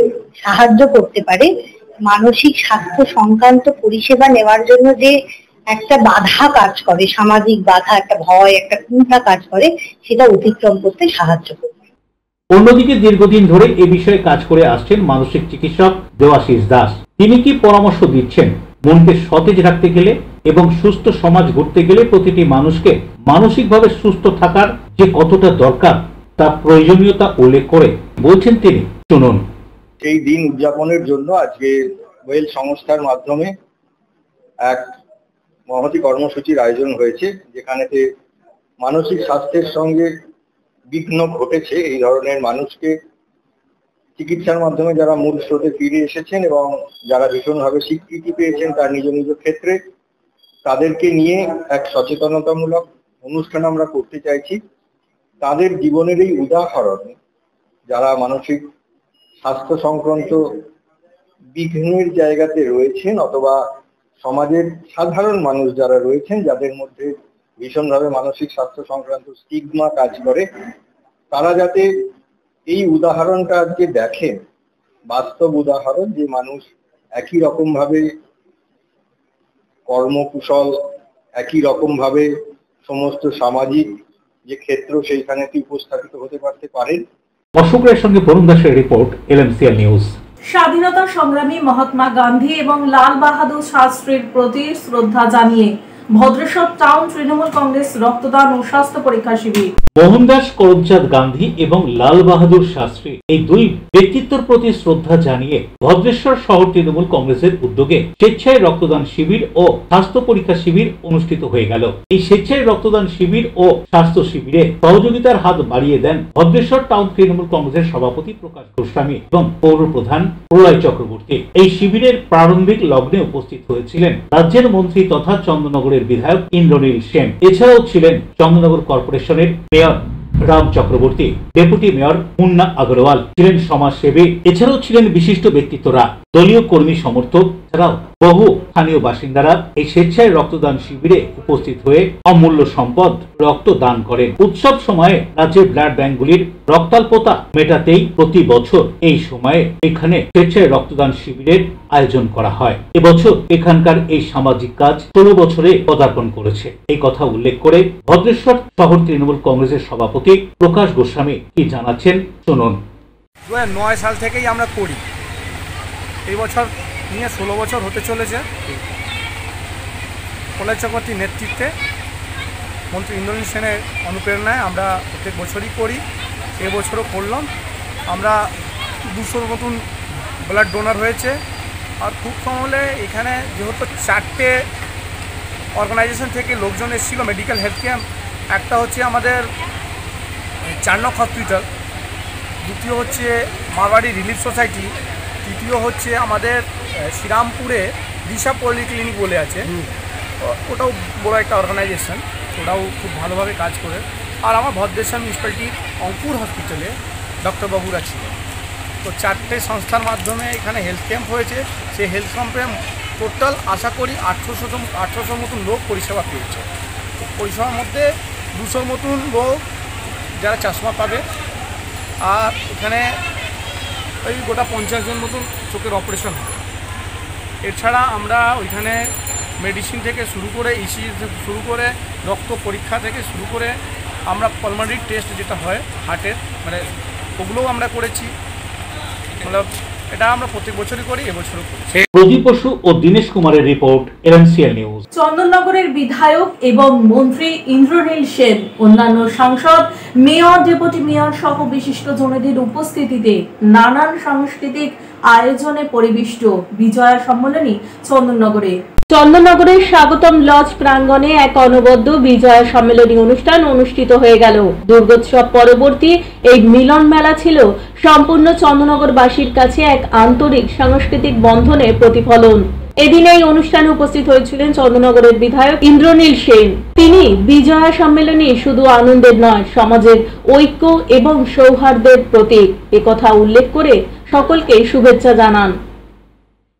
সাহায্য করতে পারে মানসিক স্বাস্থ্য সংক্রান্ত পরিষেবা নেওয়ার জন্য যে একটা বাধা কাজ করে, সামাজিক বাধা, একটা ভয়, একটা কুণ্ঠা কাজ করে, সেটা অতিক্রম করতে সাহায্য করবে। অন্যদিকে দীর্ঘদিন ধরে এ বিষয়ে কাজ করে আসছেন মানসিক চিকিৎসক দেবাশিস দাস। তিনি কি পরামর্শ দিচ্ছেন মনকে সতেজ রাখতে গেলে এবং সুস্থ সমাজ গড়তে গেলে প্রতিটি মানুষকে মানসিকভাবে সুস্থ থাকার যে কতটা দরকার তার প্রয়োজনীয়তা উল্লেখ করে বলছেন তিনি, শুনুন। এই দিন উদযাপনের জন্য আজকে ওয়েল সংস্থার মাধ্যমে এক মহতি কর্মসূচির আয়োজন হয়েছে, যেখানেতে মানসিক স্বাস্থ্যের সঙ্গে বিঘ্ন ঘটেছে এই ধরনের মানুষকে চিকিৎসার মাধ্যমে যারা মূল স্রোতে ফিরে এসেছেন এবং যারা ভীষণভাবে স্বীকৃতি পেয়েছেন তার নিজ নিজ ক্ষেত্রে, তাদেরকে নিয়ে এক সচেতনতামূলক অনুষ্ঠান আমরা করতে চাইছি। তাদের জীবনের এই উদাহরণ, যারা মানসিক স্বাস্থ্য সংক্রান্ত বিঘ্নের জায়গাতে রয়েছেন অথবা সমাজের সাধারণ মানুষ যারা রয়েছেন যাদের মধ্যে ভীষণভাবে মানসিক স্বাস্থ্য সংক্রান্ত স্টিগমা কাজ করে, তারা যাতে এই উদাহরণটা আজকে দেখেন, বাস্তব উদাহরণ যে মানুষ একই রকম ভাবে কর্মকুশল, একই রকম ভাবে সমস্ত সামাজিক যে ক্ষেত্র সেইখানে উপস্থাপিত হতে পারেন। অশোকের সঙ্গে বরুণ দাসের রিপোর্ট, LMCL নিউজ। স্বাধীনতা সংগ্রামী মহাত্মা গান্ধী এবং লাল বাহাদুর শাস্ত্রীর প্রতি শ্রদ্ধা জানিয়ে ভদ্রেশ্বর টাউন তৃণমূল কংগ্রেস রক্তদান ও স্বাস্থ্য পরীক্ষা শিবির। মোহনদাস করমচাঁদ গান্ধী এবং লাল বাহাদুর শাস্ত্রী এই দুই ব্যক্তিত্বের প্রতি শ্রদ্ধা জানিয়ে ভদ্রেশ্বর শহর তৃণমূল কংগ্রেসের উদ্যোগে স্বেচ্ছায় রক্তদান শিবির ও স্বাস্থ্য পরীক্ষা শিবির অনুষ্ঠিত হয়ে গেল। এই স্বেচ্ছায় রক্তদান শিবির ও স্বাস্থ্য শিবিরে সহযোগিতার হাত বাড়িয়ে দেন ভদ্রেশ্বর টাউন তৃণমূল কংগ্রেসের সভাপতি প্রকাশ গোস্বামী এবং পৌর প্রধান প্রলয় চক্রবর্তী। এই শিবিরের প্রারম্ভিক লগ্নে উপস্থিত হয়েছিলেন রাজ্যের মন্ত্রী তথা চন্দননগরের বিধায়ক ইন্দ্রনীল সেন। এছাড়াও ছিলেন চন্দননগর কর্পোরেশনের mayor Ram Chakraborty, deputy mayor Munna Agarwal, ছিলেন সমাজসেবী। এছাড়াও ছিলেন বিশিষ্ট ব্যক্তিত্বরা, দলীয় কর্মী সমর্থক ছাড়াও বহু স্থানীয় বাসিন্দারা এই স্বেচ্ছায় রক্তদান শিবিরে উপস্থিত হয়ে অমূল্য সম্পদ রক্ত দান করেন। উৎসব সময়ে রাজ্যের ব্লাড ব্যাংকগুলির রক্তাল্পতা মেটাতেই প্রতি বছর এই সময়ে এখানে স্বেচ্ছায় রক্তদান শিবিরের আয়োজন করা হয়। এবছর এখানকার এই সামাজিক কাজ 16 বছরে পদার্পণ করেছে। এই কথা উল্লেখ করে ভদ্রেশ্বর শহর তৃণমূল কংগ্রেসের সভাপতি প্রকাশ গোস্বামী কি জানাচ্ছেন, শুনুন। 2009 সাল থেকেই আমরা করি, এই বছর নিয়ে 16 বছর হতে চলেছে। প্রলয় চক্রবর্তীর নেতৃত্বে, মন্ত্রী ইন্দ্রনীল সেনের অনুপ্রেরণায় আমরা প্রত্যেক বছরই করি, এবছরও করলাম। আমরা 200 মতন ব্লাড ডোনার হয়েছে। আর খুব কম হলে এখানে যেহেতু 4টে অর্গানাইজেশন থেকে লোকজন এসেছিল মেডিকেল হেলথ ক্যাম্প। একটা হচ্ছে আমাদের 4 নং হসপিটাল, দ্বিতীয় হচ্ছে মারবাড়ি রিলিফ সোসাইটি, তৃতীয় হচ্ছে আমাদের শ্রীরামপুরে দিশা পলিক্লিনিক বলে আছে, ওটাও বড় একটা অর্গানাইজেশন, ওটাও খুব ভালোভাবে কাজ করে। আর আমার ভদ্রেশ্বর মিউনিসিপ্যালিটির অঙ্কুর হসপিটালে ডক্টরবাবুরা ছিল। তো 4টে সংস্থার মাধ্যমে এখানে হেলথ ক্যাম্প হয়েছে। সেই হেলথ ক্যাম্পে টোটাল আশা করি 800 মতন লোক পরিষেবা পেয়েছে। তো পরিষেবার মধ্যে 200 মতন লোক যারা চশমা পাবে, আর এখানে ওই গোটা 50 জন মতন চোখের অপারেশন হবে। এছাড়া আমরা ওইখানে মেডিসিন থেকে শুরু করে ইসিজি থেকে শুরু করে রক্ত পরীক্ষা থেকে শুরু করে আমরা পালমারি টেস্ট যেটা হয় হার্টের, মানে ওগুলোও আমরা করেছি। মতলব এটা আমরা প্রত্যেক বছরই করি, এবছরও করি। প্রদীপ বসু ও দীনেশ কুমারের রিপোর্ট, এলএমসিএল নিউজ। চন্দননগরের বিধায়ক এবং মন্ত্রী ইন্দ্রনীল সেন, অন্যান্য সাংসদ, মেয়র, ডেপুটি মেয়র সহ বিশিষ্ট জনেদের উপস্থিতিতে নানান সাংস্কৃতিক আয়োজনে পরিবেষ্ট বিজয়া সম্মেলনী চন্দননগরে। চন্দননগরের স্বাগতম লজ প্রাঙ্গণে এক অনবদ্য বিজয়া সম্মেলনী অনুষ্ঠান অনুষ্ঠিত হয়ে গেল। দুর্গোৎসব পরবর্তী এই মিলন মেলা ছিল সম্পূর্ণ চন্দননগরবাসীর কাছে এক আন্তরিক সাংস্কৃতিক বন্ধনের প্রতিফলন। এদিন এই অনুষ্ঠানে উপস্থিত হয়েছিলেন চন্দননগরের বিধায়ক ইন্দ্রনীল সেন। তিনি বিজয়া সম্মেলনী শুধু আনন্দের নয়, সমাজের ঐক্য এবং সৌহার্দ্যের প্রতীক একথা উল্লেখ করে সকলকে শুভেচ্ছা জানান।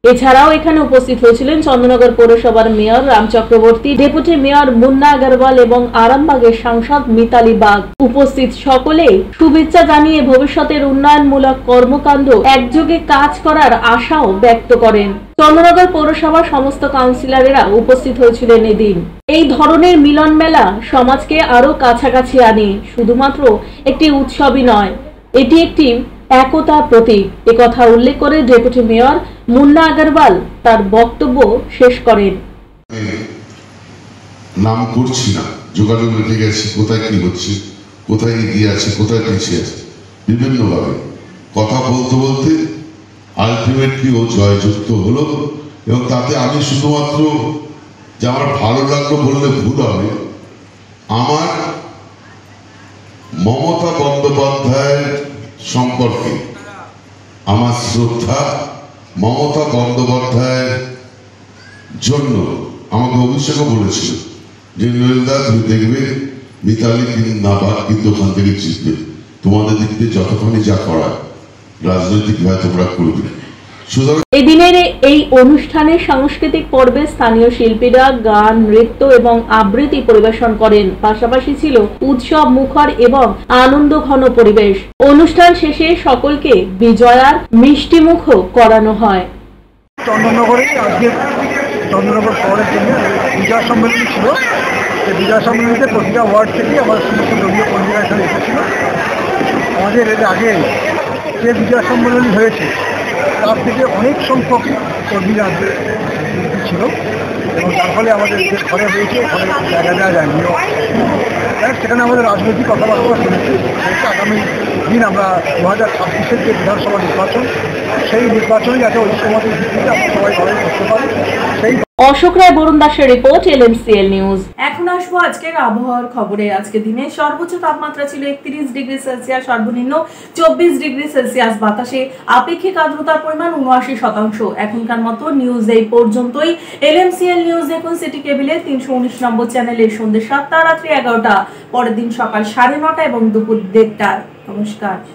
এছাড়াও এখানে উপস্থিত হয়েছিলেন চন্দননগর পৌরসভার mayor Ram Chakraborty, deputy mayor Munna Agarwal এবং আরামবাগের সাংসদ মিতালি বাগ। উপস্থিত সকলে শুভেচ্ছা জানিয়ে ভবিষ্যতের উন্নয়নমূলক কর্মকাণ্ড একযোগে কাজ করার আশাও ব্যক্ত করেন। চন্দননগর পৌরসভার সমস্ত কাউন্সিলরেরা উপস্থিত হয়েছিলেন এদিন। এই ধরনের মিলন মেলা সমাজকে আরো কাছাকাছি আনে, শুধুমাত্র একটি উৎসবই নয়, এটি একটি একতা প্রতীক একথা উল্লেখ করে ডেপুটি মেয়র মুন্না আগরওয়াল তার বক্তব্য শেষ করেন। নাম করছি না, যোগাযোগ রেখে গেছি, কোথায় কি হচ্ছে, কোথায় এগিয়ে আছে, কোথায় পিছিয়ে আছে, বিভিন্নভাবে কথা বলতে বলতে আলটিমেটলি ও জয়যুক্ত হলো। এবং তাতে আমি শুধুমাত্র যে আমার ভালো লাগলো বললে ভুল হবে, আমার মমতা বন্দ্যোপাধ্যায়ের সম্পর্কে আমার শ্রদ্ধা, মমতা বন্দ্যোপাধ্যায়ের জন্য আমাকে অভিষেকও বলেছিল যে নরেন্দা তুমি দেখবে মিতালি নাবাদ কিন্তু ওখান থেকে জিতবে, তোমাদের দিক দিয়ে যতখানি যা করা রাজনৈতিকভাবে তোমরা করবে। এদিনের এই অনুষ্ঠানে সাংস্কৃতিক পর্বে স্থানীয় শিল্পীরা গান, নৃত্য এবং আবৃত্তি পরিবেশন করেন। পাশাপাশি ছিল উৎসব মুখর এবং আনন্দ ঘন পরিবেশ। অনুষ্ঠান শেষে সকলকে বিজয়ার মিষ্টিমুখ করানো হয়। চন্দননগরে আজকে চন্দননগর শহরের জন্য বিজয়া সম্মেলনী ছিল। এই বিজয়া সম্মেলনীতে প্রতিটা ওয়ার্ড থেকে আমাদের সমস্ত দলীয় কর্মীরা এখানে এসেছিল। আমাদের এর আগে যে বিজয়া সম্মেলনী হয়েছে তার থেকে অনেক সংখ্যক কর্মীরা ছিল এবং তার ফলে আমাদের যে ঘরে হয়েছে ওখানে জায়গা দেওয়া যায়নি। সেখানে আমাদের রাজনৈতিক কথাবার্তা শুনেছি। আগামী দিন আমরা 2026-এর যে বিধানসভা নির্বাচন, সেই নির্বাচনে যাতে ঐক্যমতের ভিত্তিতে আমরা সবাই লড়াই করতে পারি সেই। অশোক রায় বরুণ দাসের রিপোর্ট, এলএমসিএল নিউজ। এখন আসবো আজকের আবহাওয়ার খবরে। আজকে দিনে সর্বোচ্চ তাপমাত্রা ছিল 31 ডিগ্রি সেলসিয়াস, সর্বনিম্ন 24 ডিগ্রি সেলসিয়াস। বাতাসে আপেক্ষিক আর্দ্রতার পরিমাণ 79%। এখনকার মতো নিউজ এই পর্যন্তই। এলএমসিএল নিউজ দেখুন সিটি কেবিলের 319 নম্বর চ্যানেলে সন্ধ্যে 7টা, রাত্রি 11টা, পরের দিন সকাল 9:30 এবং দুপুর 1:30টায়। নমস্কার।